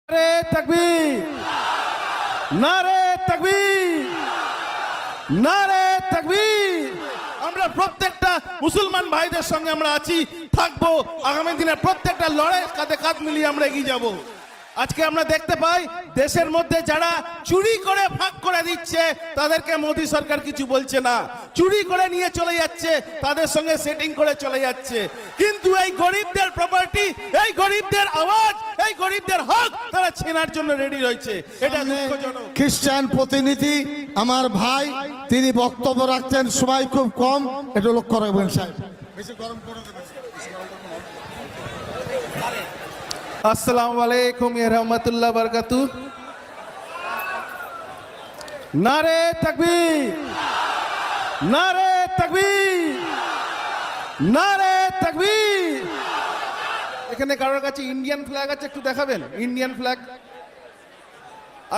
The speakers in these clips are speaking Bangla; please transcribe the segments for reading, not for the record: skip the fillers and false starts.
নারে তাকবীর, নারে তাকবীর, নারে তাকবীর। আমরা প্রত্যেকটা মুসলমান ভাইদের সঙ্গে আমরা আছি, থাকবো। আগামী দিনে প্রত্যেকটা লড়াই কাঁধে কাঁধ মিলিয়ে আমরা এগিয়ে যাব। আজকে আমরা দেখতে পাই দেশের মধ্যে যারা চুরি করে ভাগ করে দিচ্ছে তাদেরকে মোদী সরকার কিছু বলছে না, চুরি করে নিয়ে চলে যাচ্ছে, তাদের সঙ্গে সেটিং করে চলে যাচ্ছে। কিন্তু এই গরিবদের প্রপার্টি, এই গরিবদের আওয়াজ, এই গরিবদের হক তারা ছেনার জন্য রেডি রয়েছে। এটা দুঃখজনক। খ্রিস্টান প্রতিনিধি আমার ভাই, তিনি বক্তব্য রাখছেন, সময় খুব কম, এটা লক্ষ্য রাখবেন সাহেব। বেশি গরম করে দেবেন। আসসালামু আলাইকুম ওয়া রাহমাতুল্লাহি ওয়া বারাকাতুহু। নারে তাকবীর, নারে তাকবীর, নারে তাকবীর। এখানে কারোর কাছে ইন্ডিয়ান ফ্ল্যাগ আছে? একটু দেখাবেন ইন্ডিয়ান ফ্ল্যাগ।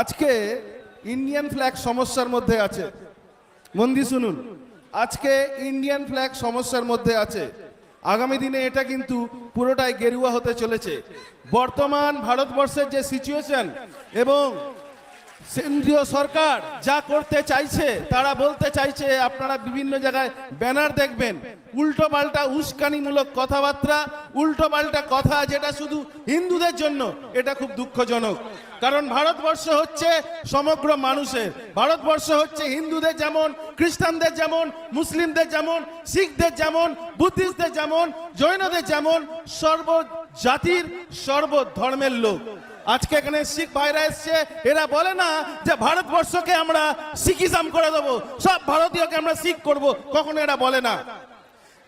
আজকে ইন্ডিয়ান ফ্ল্যাগ সমস্যার মধ্যে আছে, মন দিয়ে শুনুন। আজকে ইন্ডিয়ান ফ্ল্যাগ সমস্যার মধ্যে আছে। আগামী দিনে এটা কিন্তু পুরোটাই গেরুয়া হতে চলেছে। বর্তমান ভারতবর্ষের যে সিচুয়েশন এবং কেন্দ্রীয় সরকার যা করতে চাইছে, তারা বলতে চাইছে, আপনারা বিভিন্ন জায়গায় ব্যানার দেখবেন, উল্টো পাল্টা উস্কানিমূলক কথাবার্তা, উল্টো পাল্টা কথা, যেটা শুধু হিন্দুদের জন্য। এটা খুব দুঃখজনক, কারণ ভারতবর্ষ হচ্ছে সমগ্র মানুষের। ভারতবর্ষ হচ্ছে হিন্দুদের যেমন, খ্রিস্টানদের যেমন, মুসলিমদের যেমন, শিখদের যেমন, বুদ্ধিস্টদের যেমন, জৈনদের যেমন, সর্ব জাতির সর্ব ধর্মের লোক। আজকে এখানে শিখ ভাইরা এসছে, এরা বলে না যে ভারতবর্ষকে আমরা শিখিজম করে দেবো, সব ভারতীয়কে আমরা শিখ করব, কখনো এরা বলে না।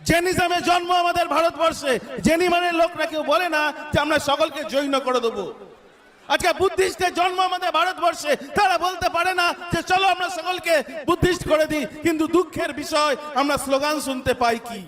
জৈনিজমে জন্ম আমাদের ভারতবর্ষে, জৈনিমানের লোকরা কেউ বলে না যে আমরা সকলকে জৈন করে দেবো। আজকে বুদ্ধিস্টের জন্ম আমাদের ভারতবর্ষে, তারা বলতে পারে না যে চলো আমরা সকলকে বুদ্ধিস্ট করে দিই। কিন্তু দুঃখের বিষয় আমরা স্লোগান শুনতে পাই কি?